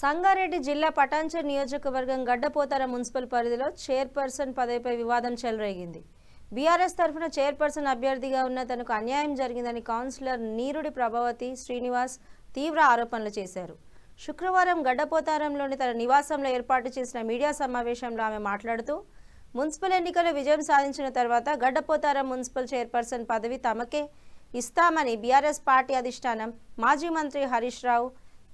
సంగారెడ్డి జిల్లా పటాన్చెరు నియోజకవర్గం గడ్డపోతారం మున్సిపల్ పరిధిలో చైర్పర్సన్ పదవిపై వివాదం చెలరేగింది. బీఆర్ఎస్ తరఫున చైర్పర్సన్ అభ్యర్థిగా ఉన్న తనకు అన్యాయం జరిగిందని కౌన్సిలర్ నీరుడి ప్రభావతి శ్రీనివాస్ తీవ్ర ఆరోపణలు చేశారు. శుక్రవారం గడ్డపోతారంలోని తన నివాసంలో ఏర్పాటు చేసిన మీడియా సమావేశంలో ఆమె మాట్లాడుతూ, మున్సిపల్ ఎన్నికల్లో విజయం సాధించిన తర్వాత గడ్డపోతారం మున్సిపల్ చైర్పర్సన్ పదవి తమకే ఇస్తామని బీఆర్ఎస్ పార్టీ అధిష్టానం, మాజీ మంత్రి హరీష్ రావు,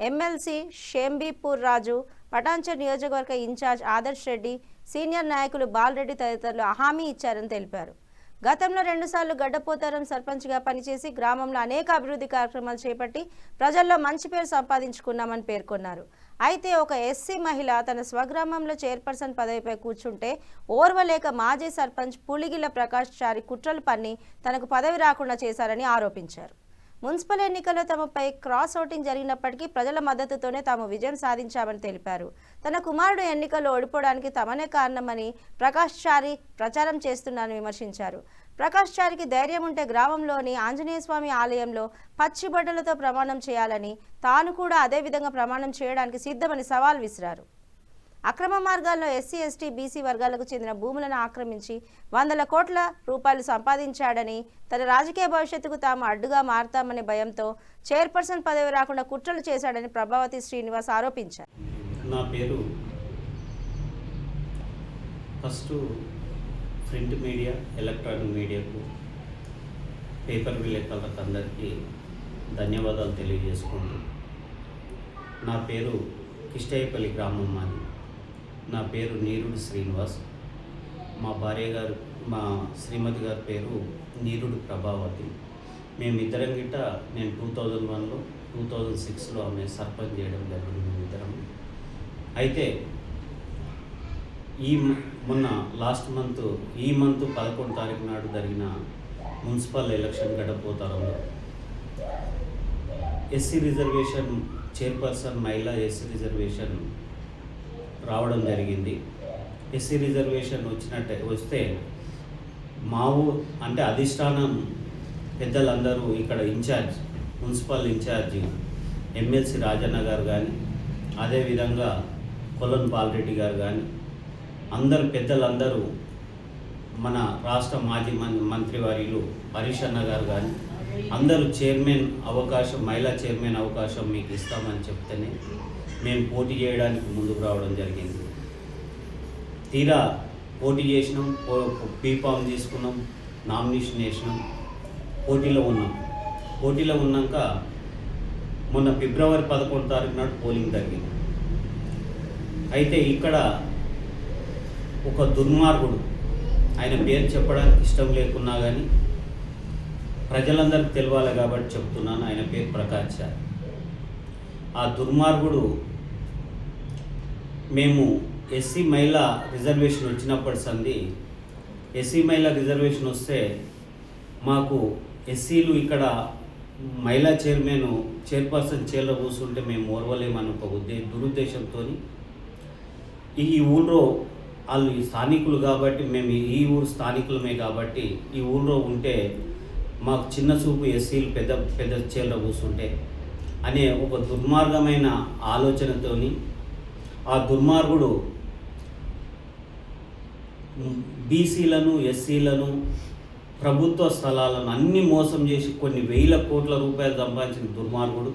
ఎమ్మెల్సీ షేంబీపూర్ రాజు, పటాన్చెరు నియోజకవర్గ ఇన్ఛార్జ్ ఆదర్శ్ రెడ్డి, సీనియర్ నాయకులు బాలరెడ్డి తదితరులు హామీ ఇచ్చారని తెలిపారు. గతంలో 2 సార్లు గడ్డపోతారం సర్పంచ్గా పనిచేసి గ్రామంలో అనేక అభివృద్ధి కార్యక్రమాలు చేపట్టి ప్రజల్లో మంచి పేరు సంపాదించుకున్నామని పేర్కొన్నారు. అయితే ఒక ఎస్సీ మహిళ తన స్వగ్రామంలో చైర్పర్సన్ పదవిపై కూర్చుంటే ఓర్వలేక మాజీ సర్పంచ్ పులిగిల ప్రకాష్ చారి కుట్రలు పన్ని తనకు పదవి రాకుండా చేశారని ఆరోపించారు. మున్సిపల్ ఎన్నికల్లో తమపై క్రాస్ ఓటింగ్ జరిగినప్పటికీ ప్రజల మద్దతుతోనే తాము విజయం సాధించామని తెలిపారు. తన కుమారుడు ఎన్నికల్లో ఓడిపోవడానికి తమనే కారణమని ప్రకాష్ చారి ప్రచారం చేస్తున్నారని విమర్శించారు. ప్రకాష్ చారికి ధైర్యం ఉంటే గ్రామంలోని ఆంజనేయస్వామి ఆలయంలో పచ్చి బట్టలతో ప్రమాణం చేయాలని, తాను కూడా అదే విధంగా ప్రమాణం చేయడానికి సిద్ధమని సవాల్ విసిరారు. అక్రమ మార్గాల్లో ఎస్సీ, ఎస్టీ, బీసీ వర్గాలకు చెందిన భూములను ఆక్రమించి వందల కోట్ల రూపాయలు సంపాదించాడని, తన రాజకీయ భవిష్యత్తుకు తాము అడ్డుగా మారతామనే భయంతో చైర్పర్సన్ పదవి రాకుండా కుట్రలు చేశాడని ప్రభావతి శ్రీనివాస్ ఆరోపించారు. నా పేరు ఫస్ట్ ప్రింట్ మీడియా, ఎలక్ట్రానిక్ మీడియాకు, పేపర్ విలేకరులకు అందరికీ ధన్యవాదాలు తెలియజేసుకుంటూ, నా పేరు కిష్టయ్యపల్లి గ్రామం మాది. నా పేరు నీరుడి శ్రీనివాస్. మా భార్య గారు, మా శ్రీమతి గారి పేరు నీరుడి ప్రభావతి. మేమిద్దరం గిట్ట నేను 2001లో 2006లో ఆమె సర్పంచ్ చేయడం జరిగింది మేమిద్దరం. అయితే మొన్న లాస్ట్ మంత్ ఈ మంత్ 11 తారీఖు నాడు జరిగిన మున్సిపల్ ఎలక్షన్ గడ్డపోతారంలో ఎస్సీ రిజర్వేషన్ చైర్పర్సన్ మహిళా ఎస్సీ రిజర్వేషన్ రావడం జరిగింది. ఎస్సీ రిజర్వేషన్ వస్తే మా అంటే అధిష్టానం పెద్దలందరూ ఇక్కడ incharge, municipal incharge MLC Rajanna గారు కానీ, అదేవిధంగా కొలన్ బాలరెడ్డి గారు కానీ, అందరు పెద్దలందరూ, మన రాష్ట్ర మాజీ మంత్రివర్యులు హరీష్ అన్న గారు కానీ, అందరూ చైర్మన్ అవకాశం, మహిళా చైర్మన్ అవకాశం మీకు ఇస్తామని చెప్తేనే మేము పోటీ చేయడానికి ముందుకు రావడం జరిగింది. తీరా పోటీ చేసినాం, బీఫామ్ తీసుకున్నాం, నామినేషన్ వేసినాం, పోటీలో ఉన్నాక మొన్న ఫిబ్రవరి 11 తారీఖు నాడు పోలింగ్ జరిగింది. అయితే ఇక్కడ ఒక దుర్మార్గుడు, ఆయన పేరు చెప్పడానికి ఇష్టం లేకున్నా కానీ ప్రజలందరికీ తెలవాలి కాబట్టి చెప్తున్నాను, ఆయన పేరు ప్రకాష్ చారి. ఆ దుర్మార్గుడు మేము ఎస్సీ మహిళా రిజర్వేషన్ వచ్చినప్పటి సంది, ఎస్సీ మహిళా రిజర్వేషన్ వస్తే మాకు ఎస్సీలు ఇక్కడ మహిళా చైర్పర్సన్ చైర్లో కూర్చుంటే మేము ఓర్వలేమని ఒక దురుద్దేశంతో ఈ ఊళ్ళో వాళ్ళు స్థానికులు కాబట్టి, మేము ఈ ఊరు స్థానికులమే కాబట్టి ఈ ఊళ్ళో ఉంటే మాకు చిన్న చూపు ఎస్సీలు పెద్ద చైర్లో కూర్చుంటే అనే ఒక దుర్మార్గమైన ఆలోచనతోని ఆ దుర్మార్గుడు బీసీలను, ఎస్సీలను, ప్రభుత్వ స్థలాలను అన్నీ మోసం చేసి కొన్ని వేల కోట్ల రూపాయలు సంపాదించిన దుర్మార్గుడు.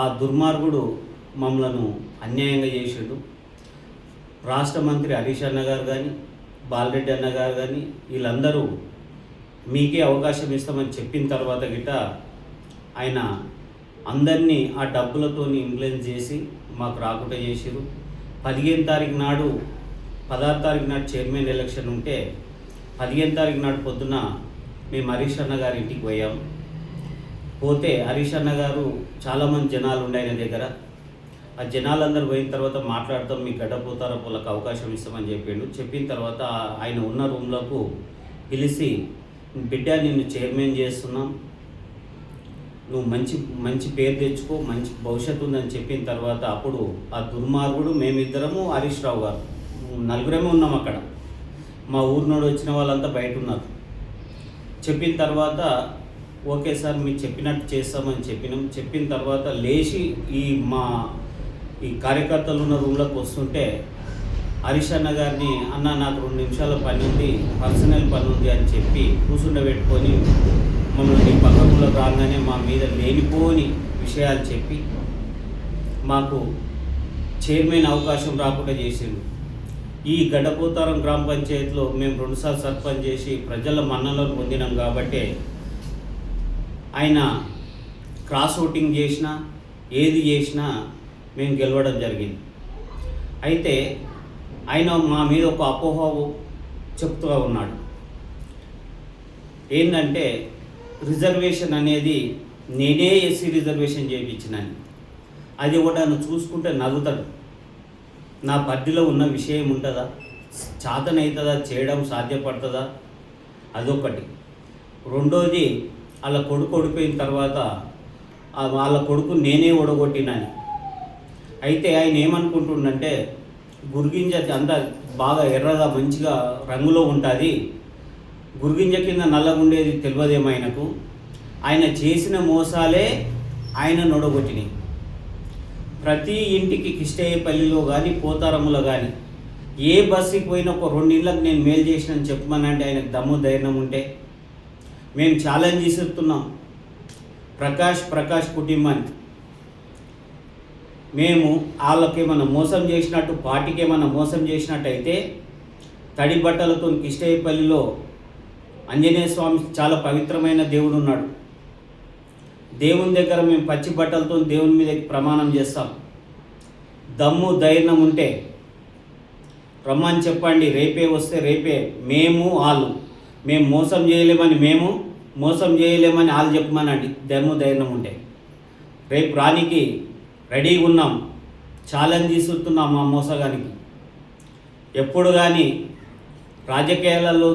ఆ దుర్మార్గుడు మమ్మలను అన్యాయంగా చేసిండు. రాష్ట్ర మంత్రి హరీష్ అన్న గారు కానీ, బాలరెడ్డి అన్న గారు కానీ, వీళ్ళందరూ మీకే అవకాశం ఇస్తామని చెప్పిన తర్వాత గిట్ట ఆయన అందరినీ ఆ డబ్బులతో ఇన్ఫ్లుయెన్స్ చేసి మాకు రాకుండా చేసిరు. 15 తారీఖు నాడు 16 తారీఖు నాడు చైర్మన్ ఎలక్షన్ ఉంటే 15 తారీఖు నాడు పొద్దున మేము హరీష్ అన్న గారి ఇంటికి పోతే హరీష్ అన్న గారు చాలామంది జనాలు ఉండే ఆయన దగ్గర. ఆ జనాలందరూ పోయిన తర్వాత మాట్లాడతాం, మీకు గడ్డపోతారా వాళ్ళకి అవకాశం ఇస్తామని చెప్పిన తర్వాత ఆయన ఉన్న రూమ్లకు పిలిచి, బిడ్డ నిన్ను చైర్మన్ చేస్తున్నాం, నువ్వు మంచి పేరు తెచ్చుకో, మంచి భవిష్యత్తు ఉందని చెప్పిన తర్వాత అప్పుడు ఆ దుర్మార్గుడు, మేమిద్దరము, హరీష్ రావు గారు, నలుగురమే ఉన్నాం అక్కడ. మా ఊరు నుండి వచ్చిన వాళ్ళంతా బయట ఉన్నారు. చెప్పిన తర్వాత ఓకే సార్ మీరు చెప్పినట్టు చేస్తామని చెప్పిన తర్వాత లేచి ఈ మా ఈ కార్యకర్తలు ఉన్న రూమ్లోకి వస్తుంటే హరీష్ అన్న గారిని, అన్న నాకు 2 నిమిషాల పని ఉంది, పర్సనల్ పని ఉంది అని చెప్పి కూర్చుండబెట్టుకొని మమ్మల్ని పక్క రూమ్లోకి రాగానే మా మీద లేనిపోని విషయాలు చెప్పి మాకు చైర్మన్ అవకాశం రాకుండా చేసిండు. ఈ గడ్డపోతారం గ్రామ పంచాయతీలో మేము 2 సార్లు సర్పంచ్ చేసి ప్రజల మన్ననలు పొందినాం కాబట్టి ఆయన క్రాస్ ఓటింగ్ చేసినా ఏది చేసినా మేము గెలవడం జరిగింది. అయితే ఆయన మా మీద ఒక అపోహ చెప్తూ ఉన్నాడు. ఏంటంటే రిజర్వేషన్ అనేది నేనే ఎస్సీ రిజర్వేషన్ చేయించినని. అది కూడా నన్ను చూసుకుంటే నవ్వుతాడు. నా పరిధిలో ఉన్న విషయం ఉంటుందా, చాతనవుతుందా, చేయడం సాధ్యపడుతుందా, అదొకటి. రెండోది వాళ్ళ కొడుకు ఓడిపోయిన తర్వాత వాళ్ళ కొడుకు నేనే ఓడగొట్టినని. అయితే ఆయన ఏమనుకుంటుండంటే గురిగింజ అంతా బాగా ఎర్రగా మంచిగా రంగులో ఉంటుంది, గురిగింజ కింద నల్లగా ఉండేది తెలియదేమో ఆయనకు. ఆయన చేసిన మోసాలే ఆయన నొడగొట్టినాయి. ప్రతి ఇంటికి కిష్టయ్యపల్లిలో కానీ పోతారములో కానీ ఏ బస్సుకి పోయినా ఒక 2 ఇళ్ళకి నేను మేలు చేసినని చెప్పమనంటే ఆయనకు దమ్ము ధైర్యం ఉంటే మేము ఛాలెంజ్ చేస్తున్నాం. ప్రకాష్ కుటుంబాన్ని మేము వాళ్ళకి ఏమైనా మోసం చేసినట్టు, పార్టీకి ఏమైనా మోసం చేసినట్టు అయితే తడి బట్టలతో కిష్టయ్యపల్లిలో ఆంజనేయ స్వామి చాలా పవిత్రమైన దేవుడు ఉన్నాడు. దేవుని దగ్గర మేము పచ్చి బట్టలతో దేవుని మీద ప్రమాణం చేస్తాం. దమ్ము ధైర్యం ఉంటే రమ్మని చెప్పండి. రేపే వస్తే రేపే మేము మోసం చేయలేమని వాళ్ళు చెప్పమనండి. దమ్ము ధైర్యం ఉంటే రేపు రానికి రెడీగా ఉన్నాం. ఛాలెంజ్ ఇస్తున్నాం మా మోసగానికి. ఎప్పుడు కానీ రాజకీయాలలో